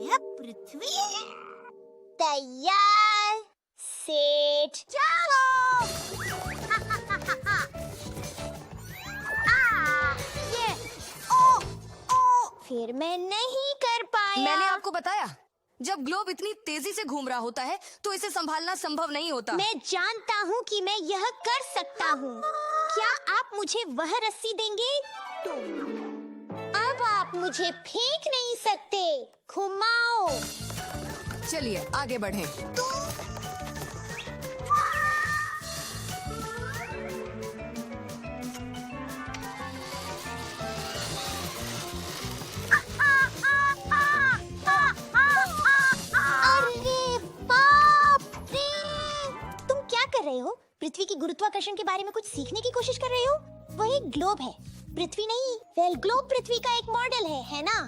यह पृथ्वी है। तैयार, सेट, चलो। ये फिर मैं नहीं कर पाया। मैंने आपको बताया, जब ग्लोब इतनी तेजी से घूम रहा होता है तो इसे संभालना संभव नहीं होता। मैं जानता हूँ कि मैं यह कर सकता हूँ। क्या आप मुझे वह रस्सी देंगे? अब आप मुझे फेंक नहीं सकते। घुमाओ। चलिए आगे बढ़ें। अरे बाप रे! तुम क्या कर रहे हो? पृथ्वी की गुरुत्वाकर्षण के बारे में कुछ सीखने की कोशिश कर रहे हो? वह एक ग्लोब है, पृथ्वी नहीं। वेल, ग्लोब पृथ्वी का एक मॉडल है ना?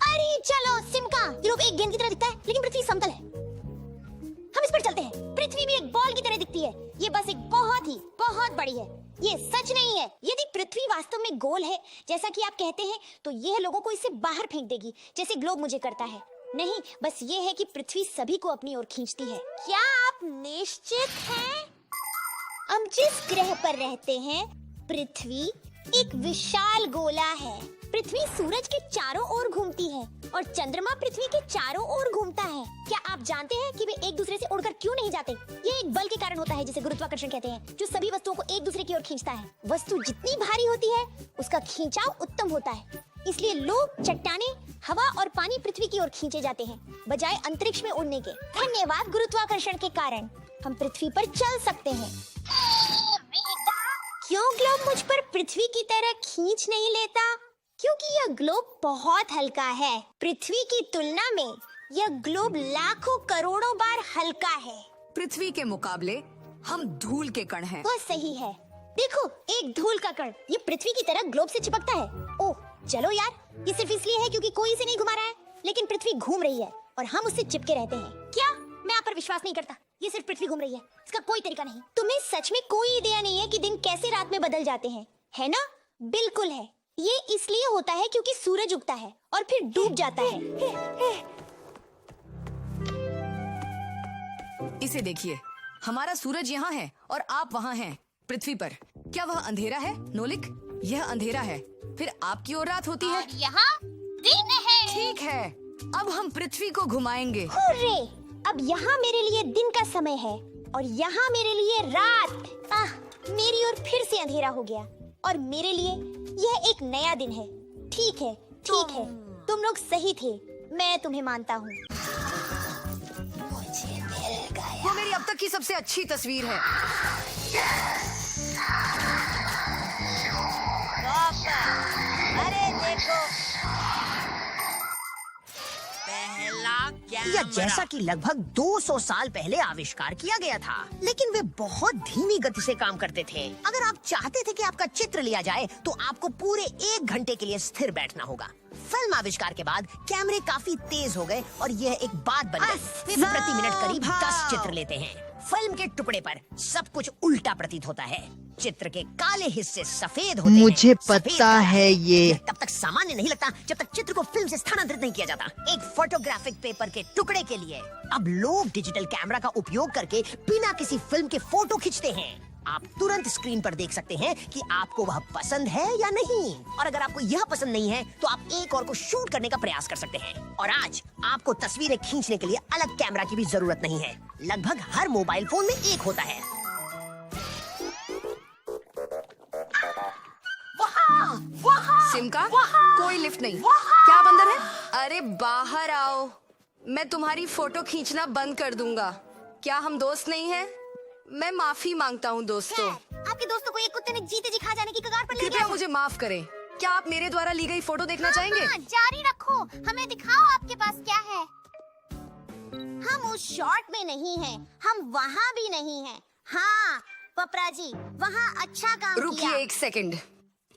अरे चलो सिमका, ग्लोब एक गेंद की तरह दिखता है, लेकिन पृथ्वी समतल है। हम इस पर चलते हैं। पृथ्वी भी एक बॉल की तरह दिखती है। ये बस एक बहुत बड़ी है। ये सच नहीं है। यदि पृथ्वी वास्तव में गोल है, जैसा कि आप कहते हैं, तो यह लोगों को इसे बाहर फेंक देगी, जैसे ग्लोब मुझे करता है। नहीं, बस ये है कि पृथ्वी सभी को अपनी ओर खींचती है। क्या आप निश्चित हैं? हम जिस ग्रह पर रहते हैं, पृथ्वी एक विशाल गोला है। पृथ्वी सूरज के चारों ओर घूमती है और चंद्रमा पृथ्वी के चारों ओर घूमता है। क्या आप जानते हैं कि वे एक दूसरे से उड़कर क्यों नहीं जाते? ये एक बल के कारण होता है जिसे गुरुत्वाकर्षण कहते हैं, जो सभी वस्तुओं को एक दूसरे की ओर खींचता है। वस्तु जितनी भारी होती है, उसका खींचाव उत्तम होता है। इसलिए लोग, चट्टानें, हवा और पानी पृथ्वी की ओर खींचे जाते हैं, बजाय अंतरिक्ष में उड़ने के। धन्यवाद गुरुत्वाकर्षण के कारण हम पृथ्वी पर चल सकते हैं। क्यों ग्लोब मुझ पर पृथ्वी की तरह खींच नहीं लेता? क्योंकि यह ग्लोब बहुत हल्का है। पृथ्वी की तुलना में यह ग्लोब लाखों करोड़ों बार हल्का है। पृथ्वी के मुकाबले हम धूल के कण हैं। वह सही है। देखो, एक धूल का कण, ये पृथ्वी की तरह ग्लोब से चिपकता है। ओह चलो यार, ये सिर्फ इसलिए है क्योंकि कोई इसे नहीं घुमा रहा है, लेकिन पृथ्वी घूम रही है और हम उससे चिपके रहते हैं। क्या? मैं आप पर विश्वास नहीं करता। ये सिर्फ पृथ्वी घूम रही है, इसका कोई तरीका नहीं। तुम्हें सच में कोई आइडिया नहीं है कि दिन कैसे रात में बदल जाते हैं, है ना? बिल्कुल है। ये इसलिए होता है क्योंकि सूरज उगता है और फिर डूब जाता है। इसे देखिए, हमारा सूरज यहाँ है और आप वहाँ हैं, पृथ्वी पर। क्या वह अंधेरा है, नोलिक? यह अंधेरा है, फिर आपकी ओर रात होती है। यहाँ दिन है। ठीक है, अब हम पृथ्वी को घुमाएंगे। हुर्रे! अब यहाँ मेरे लिए दिन का समय है और यहाँ मेरे लिए रात। मेरी ओर फिर से अंधेरा हो गया और मेरे लिए यह एक नया दिन है। ठीक है, ठीक है, तुम लोग सही थे। मैं तुम्हें मानता हूँ। मुझे मिल गया। वो मेरी अब तक की सबसे अच्छी तस्वीर है। अरे देखो, पहला या जैसा कि लगभग 200 साल पहले आविष्कार किया गया था, लेकिन वे बहुत धीमी गति से काम करते थे। अगर आप चाहते थे कि आपका चित्र लिया जाए, तो आपको पूरे 1 घंटे के लिए स्थिर बैठना होगा। फिल्म आविष्कार के बाद कैमरे काफी तेज हो गए और यह एक बात बन गई। वे प्रति मिनट करीब 10 चित्र लेते हैं। फिल्म के टुकड़े पर सब कुछ उल्टा प्रतीत होता है। चित्र के काले हिस्से सफेद होते हैं। मुझे सफेद पता काला है ये। तब तक सामान्य नहीं लगता जब तक चित्र को फिल्म से स्थानांतरित नहीं किया जाता। एक फोटोग्राफिक पेपर के टुकड़े के लिए अब लोग डिजिटल कैमरा का उपयोग करके बिना किसी फिल्म के फोटो खींचते हैं। आप तुरंत स्क्रीन पर देख सकते हैं कि आपको वह पसंद है या नहीं, और अगर आपको यह पसंद नहीं है तो आप एक और को शूट करने का प्रयास कर सकते हैं। और आज आपको तस्वीरें खींचने के लिए अलग कैमरा की भी जरूरत नहीं है। लगभग हर मोबाइल फोन में एक होता है। सिमका, कोई लिफ्ट नहीं। क्या आप अंदर हैं? अरे बाहर आओ, मैं तुम्हारी फोटो खींचना बंद कर दूंगा। क्या हम दोस्त नहीं हैं? मैं माफी मांगता हूँ दोस्तों। आपके दोस्तों को एक कुत्ते ने जीते जी खा जाने की कगार पर ले कृपया मुझे माफ करें। क्या आप मेरे द्वारा ली गई फोटो देखना चाहेंगे? हाँ, जारी रखो। हमें दिखाओ आपके पास क्या है। हम उस शॉट में नहीं हैं, हम वहाँ भी नहीं हैं। हाँ पपरा जी, वहाँ अच्छा काम रुकिए किया। 1 सेकंड,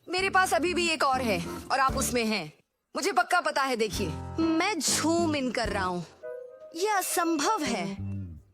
मेरे पास अभी भी एक और है और आप उसमें हैं। मुझे पक्का पता है। देखिए, मैं झूम इन कर रहा हूँ। यह असंभव है,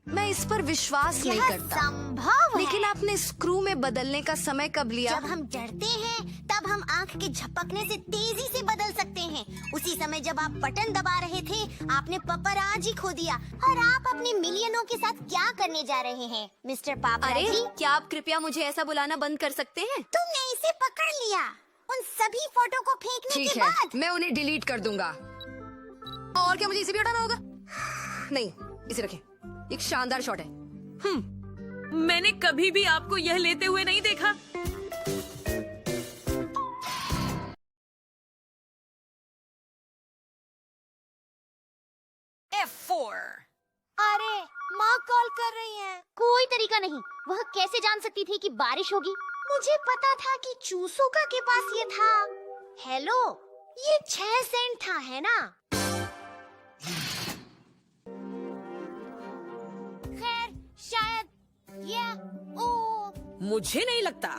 मैं इस पर विश्वास नहीं यह करता। संभव है। लेकिन आपने स्क्रू में बदलने का समय कब लिया? जब हम डरते हैं तब हम आंख के झपकने से तेजी से बदल सकते हैं। उसी समय जब आप बटन दबा रहे थे, आपने पपराज ही खो दिया। और आप अपने मिलियनों के साथ क्या करने जा रहे हैं, मिस्टर पापराजी? अरे क्या आप कृपया मुझे ऐसा बुलाना बंद कर सकते हैं? तुमने इसे पकड़ लिया। उन सभी फोटो को फेंकने ठीक के है, बाद मैं उन्हें डिलीट कर दूंगा। और क्या मुझे इसे भी हटाना होगा? नहीं, इसे रखें। एक शानदार शॉट है। मैंने कभी भी आपको यह लेते हुए नहीं देखा। F4 अरे माँ कॉल कर रही है। कोई तरीका नहीं। वह कैसे जान सकती थी कि बारिश होगी? मुझे पता था कि चूसोका के पास ये था। हेलो, ये 6 सेंट था, है ना? खैर, शायद ये मुझे नहीं लगता।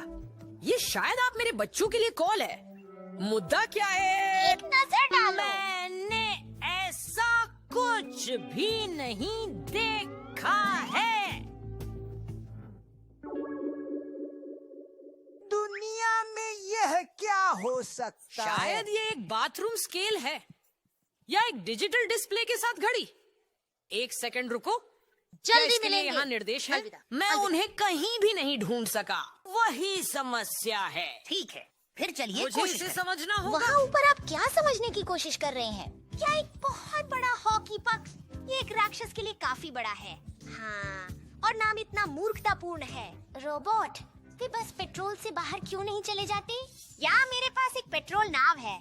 ये शायद आप मेरे बच्चों के लिए कॉल है। मुद्दा क्या है? एक नजर डालो। मैंने ऐसा कुछ भी नहीं देखा है। दुनिया में यह क्या हो सकता है? शायद ये एक बाथरूम स्केल है या एक डिजिटल डिस्प्ले के साथ घड़ी। एक सेकंड रुको, जल्दी इसके लिए मिलेंगे। यहाँ निर्देश है। अलविदा। मैं उन्हें कहीं भी नहीं ढूंढ सका। वही समस्या है। ठीक है, फिर चलिए मुझे कोशिश इसे करें। समझना होगा। वहाँ ऊपर आप क्या समझने की कोशिश कर रहे हैं? क्या एक बहुत बड़ा हॉकी पक? ये एक राक्षस के लिए काफी बड़ा है। हाँ, और नाम इतना मूर्खतापूर्ण है। रोबोट, वे बस पेट्रोल से बाहर क्यों नहीं चले जाते? या मेरे पास एक पेट्रोल नाव है।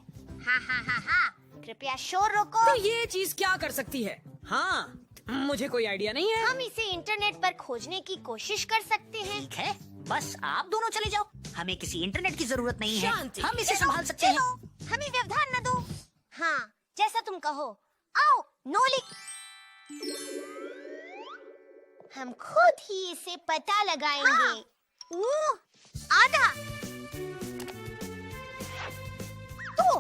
हाँ हाँ हाँ हाँ, कृपया शोर रोको। तो ये चीज क्या कर सकती है? हाँ, मुझे कोई आइडिया नहीं है। हम इसे इंटरनेट पर खोजने की कोशिश कर सकते हैं। ठीक है, बस आप दोनों चले जाओ। हमें किसी इंटरनेट की जरूरत नहीं है। शांति। हम इसे संभाल सकते हैं। हमें व्यवधान न दो। हाँ, जैसा तुम कहो। आओ, नोली। हम खुद ही इसे पता लगाएंगे। आधा। तो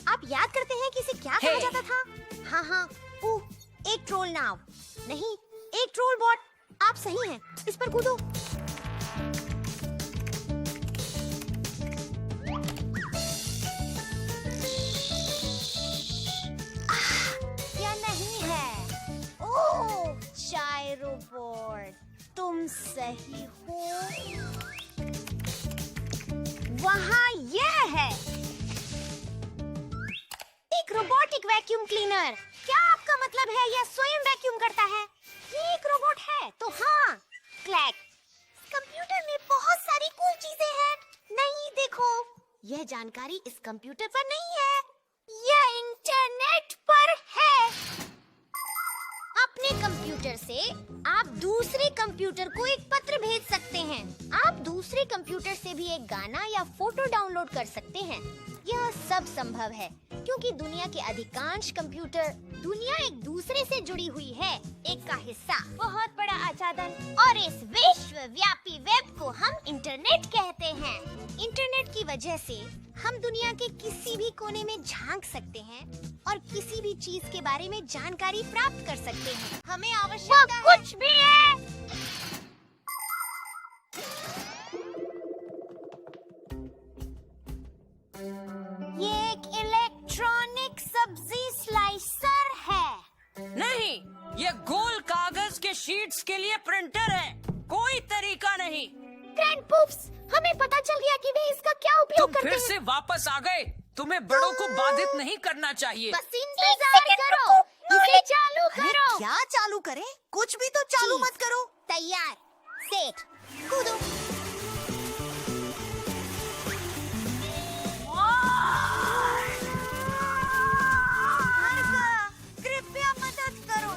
आप याद करते हैं कि इसे क्या कहा हे। जाता था? हाँ हाँ, एक ट्रोल नाव नहीं, एक ट्रोल बॉट। आप सही हैं, इस पर कूदो। क्या नहीं है? ओह, चाय रोबोट, तुम सही हो। वहाँ यह है, एक रोबोटिक वैक्यूम क्लीनर। क्या आपका मतलब है यह स्वयं वैक्यूम करता है? ये एक रोबोट है, तो हाँ। क्लैक, कंप्यूटर में बहुत सारी कूल चीजें हैं। नहीं, देखो, यह जानकारी इस कंप्यूटर पर नहीं है, यह इंटरनेट पर है। अपने कंप्यूटर से आप दूसरे कंप्यूटर को एक पत्र भेज सकते हैं। आप दूसरे कंप्यूटर से भी एक गाना या फोटो डाउनलोड कर सकते हैं। यह सब संभव है क्योंकि दुनिया के अधिकांश कंप्यूटर दुनिया एक दूसरे से जुड़ी हुई है, एक का हिस्सा। बहुत बड़ा आच्छादन और इस विश्वव्यापी वेब को हम इंटरनेट कहते हैं। इंटरनेट की वजह से हम दुनिया के किसी भी कोने में झांक सकते हैं और किसी भी चीज के बारे में जानकारी प्राप्त कर सकते हैं। हमें आवश्यकता है कुछ भी है। ये एक इलेक्ट्रॉनिक सब्जी स्लाइसर है। नहीं, ये गोल कागज के शीट्स के लिए प्रिंटर है। कोई तरीका नहीं। ग्रैंड पुप्स, हमें पता चल गया कि वे इसका क्या उपयोग तुम करते फिर हैं। से वापस आ गए। तुम्हें बड़ों को बाधित नहीं करना चाहिए। बस इंतजार करो, इसे चालू करो। क्या चालू करें? कुछ भी तो चालू चीज। मत करो। तैयार, सेट, कूदो। कृपया मदद करो।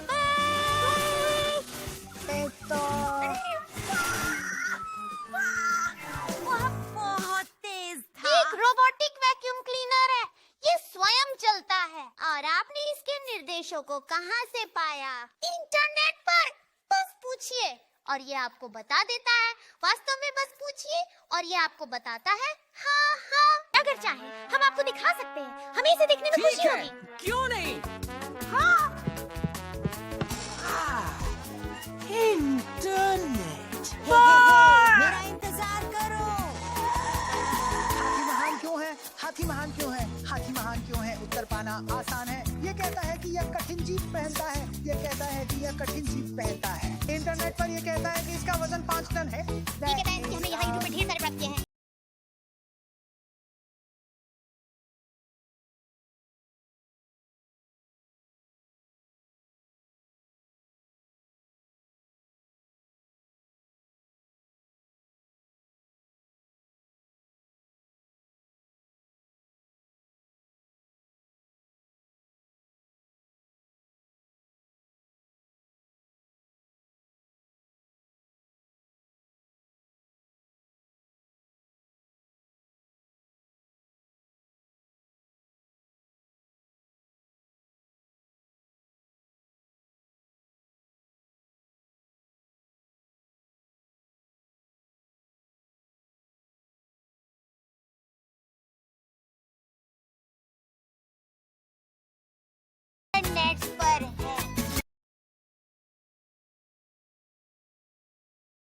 वह बहुत तेज था। एक रोबोटिक वैक्यूम क्लीनर है। ये स्वयं चलता है। और आपने इसके निर्देशों को कहाँ से पाया? इंटरनेट पर। बस पूछिए और ये आपको बता देता है। वास्तव में बस पूछिए और ये आपको बताता है। हाँ हाँ, अगर चाहें हम आपको दिखा सकते हैं। हमें इसे देखने में ठीक खुशी है, होगी। क्यों नहीं? हाँ, इंटरनेट। मेरा इंतजार करो। आप महान क्यों कठिन जीप पहनता है। ये कहता है कि यह कठिन जीप पहनता है। इंटरनेट पर ये कहता है कि इसका वजन 5 टन है। ये कहता है कि हमने यहाँ यूट्यूब पे ढेर सारे प्राप्त किए हैं।